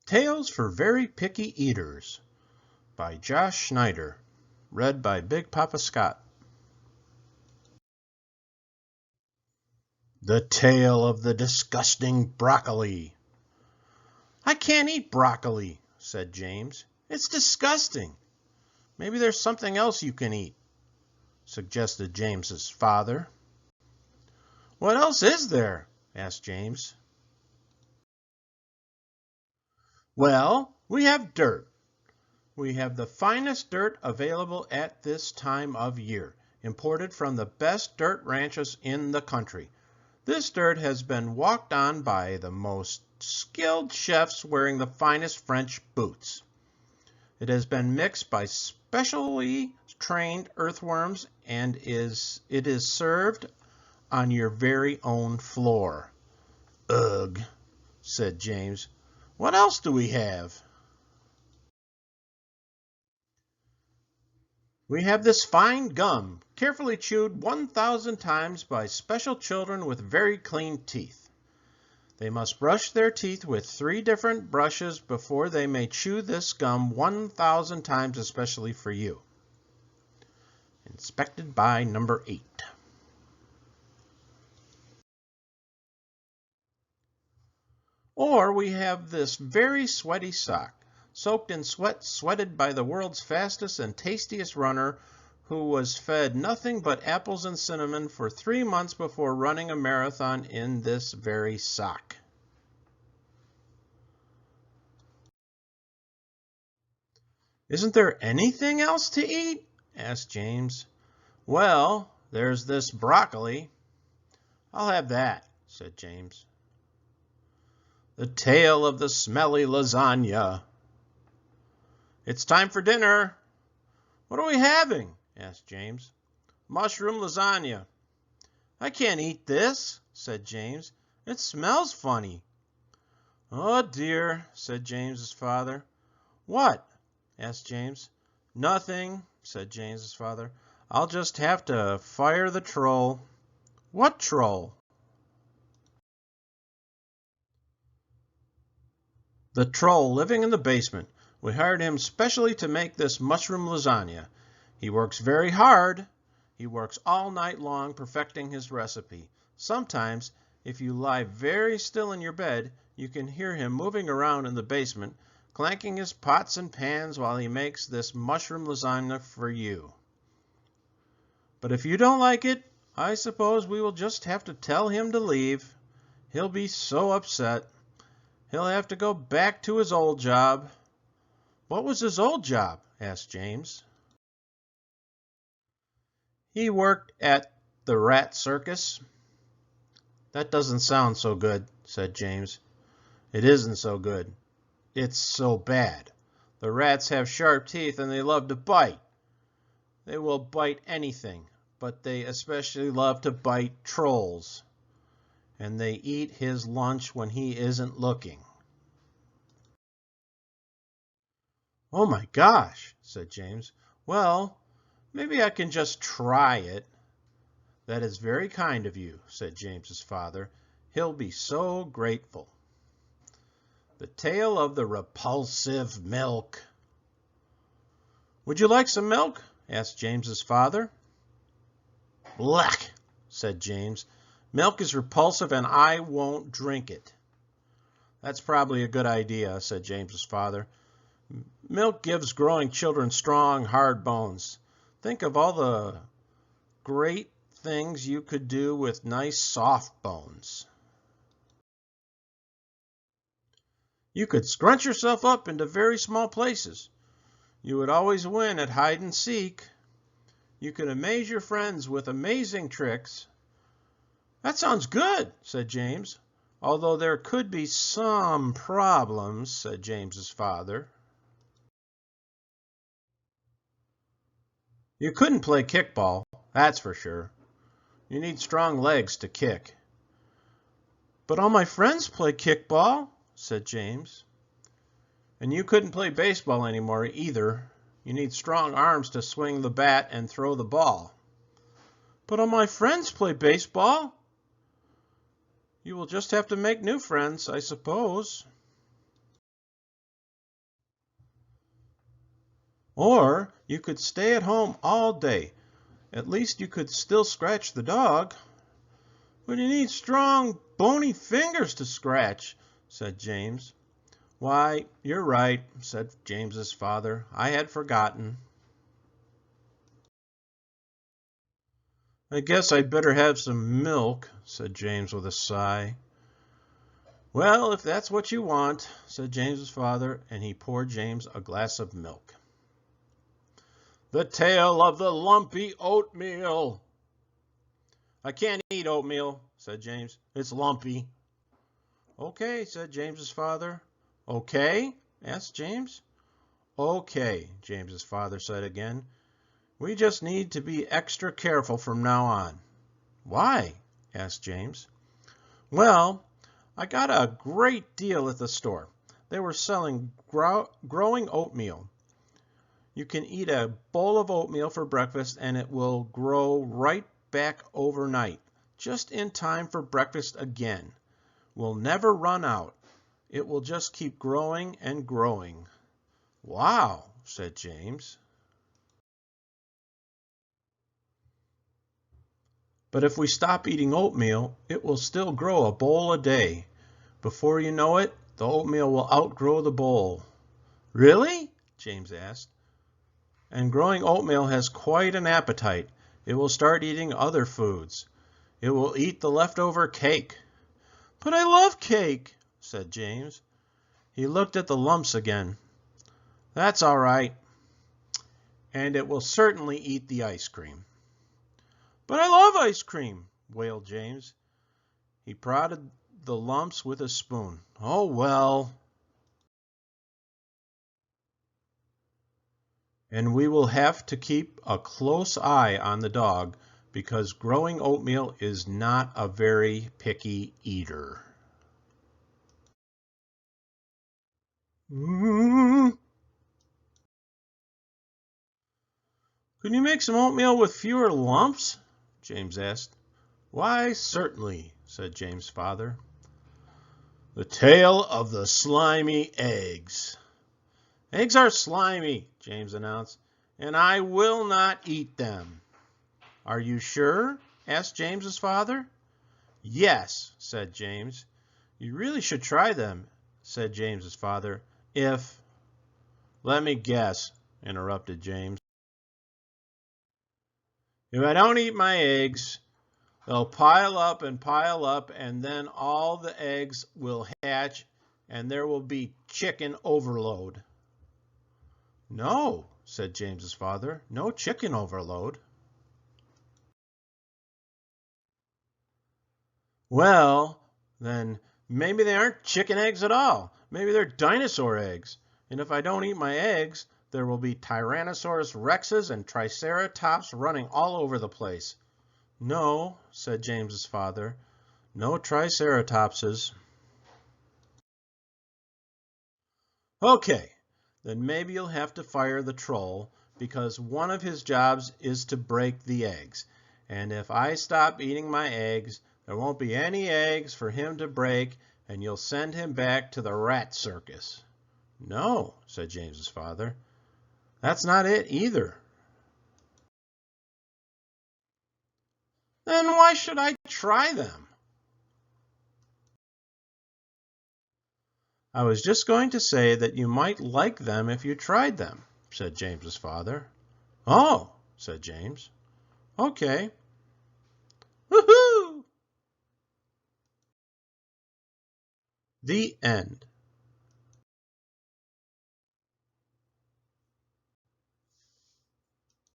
Tales for Very Picky Eaters by Josh Schneider. Read by Big Papa Scott. The Tale of the Disgusting Broccoli. I can't eat broccoli, said James. It's disgusting. Maybe there's something else you can eat, suggested James's father. What else is there? Asked James. Well, we have dirt. We have the finest dirt available at this time of year, imported from the best dirt ranches in the country. This dirt has been walked on by the most skilled chefs wearing the finest French boots. It has been mixed by specially trained earthworms and it is served on your very own floor. Ugh, said James. What else do we have? We have this fine gum, carefully chewed 1,000 times by special children with very clean teeth. They must brush their teeth with 3 different brushes before they may chew this gum 1,000 times especially for you. Inspected by number 8. Or we have this very sweaty sock, soaked in sweat, sweated by the world's fastest and tastiest runner, who was fed nothing but apples and cinnamon for 3 months before running a marathon in this very sock. Isn't there anything else to eat? Asked James. Well, there's this broccoli. I'll have that, said James. The Tale of the Smelly Lasagna. It's time for dinner. What are we having? Asked James. Mushroom lasagna. I can't eat this, said James. It smells funny. Oh dear, said James's father. What? Asked James. Nothing, said James's father. I'll just have to fire the troll. What troll? The troll living in the basement. We hired him specially to make this mushroom lasagna. He works very hard. He works all night long perfecting his recipe. Sometimes, if you lie very still in your bed, you can hear him moving around in the basement, clanking his pots and pans while he makes this mushroom lasagna for you. But if you don't like it, I suppose we will just have to tell him to leave. He'll be so upset. He'll have to go back to his old job. What was his old job? Asked James. He worked at the rat circus. That doesn't sound so good, said James. It isn't so good. It's so bad. The rats have sharp teeth and they love to bite. They will bite anything, but they especially love to bite trolls. And they eat his lunch when he isn't looking. Oh my gosh, said James. Well, maybe I can just try it. That is very kind of you, said James's father. He'll be so grateful. The Tale of the Repulsive Milk. Would you like some milk? Asked James's father. Blech, said James. Milk is repulsive and I won't drink it. That's probably a good idea, said James's father. Milk gives growing children strong, hard bones. Think of all the great things you could do with nice, soft bones. You could scrunch yourself up into very small places. You would always win at hide and seek. You could amaze your friends with amazing tricks. That sounds good, said James. Although there could be some problems, said James's father. You couldn't play kickball, that's for sure. You need strong legs to kick. But all my friends play kickball, said James. And you couldn't play baseball anymore either. You need strong arms to swing the bat and throw the ball. But all my friends play baseball. You will just have to make new friends, I suppose. Or you could stay at home all day. At least you could still scratch the dog. But you need strong, bony fingers to scratch, said James. Why, you're right, said James's father. I had forgotten. I guess I'd better have some milk, said James with a sigh. Well, if that's what you want, said James's father, and he poured James a glass of milk. The tale of the lumpy oatmeal. I can't eat oatmeal, said James. It's lumpy. Okay, said James's father. Okay? Asked James. Okay, James's father said again. We just need to be extra careful from now on. Why? Asked James. Well, I got a great deal at the store. They were selling growing oatmeal. You can eat a bowl of oatmeal for breakfast and it will grow right back overnight, just in time for breakfast again. We'll never run out. It will just keep growing and growing. Wow, said James. But if we stop eating oatmeal, it will still grow a bowl a day. Before you know it, the oatmeal will outgrow the bowl. Really? James asked. And growing oatmeal has quite an appetite. It will start eating other foods. It will eat the leftover cake. But I love cake, said James. He looked at the lumps again. That's all right. And it will certainly eat the ice cream. But I love ice cream, wailed James. He prodded the lumps with a spoon. Oh, well. And we will have to keep a close eye on the dog because growing oatmeal is not a very picky eater. Can you make some oatmeal with fewer lumps? James asked. Why, certainly, said James' father. The tale of the slimy eggs. Eggs are slimy, James announced, and I will not eat them. Are you sure? Asked James's father. Yes, said James. You really should try them, said James's father. Let me guess, interrupted James. If I don't eat my eggs, they'll pile up, and then all the eggs will hatch, and there will be chicken overload. No, said James's father, no chicken overload. Well, then maybe they aren't chicken eggs at all. Maybe they're dinosaur eggs. And if I don't eat my eggs, there will be Tyrannosaurus rexes and Triceratops running all over the place. No, said James's father, no Triceratopses. Okay, then maybe you'll have to fire the troll because one of his jobs is to break the eggs. And if I stop eating my eggs, there won't be any eggs for him to break, and you'll send him back to the rat circus. No, said James's father. That's not it either. Then why should I try them? I was just going to say that you might like them if you tried them, said James's father. Oh, said James. Okay. Woohoo! The end.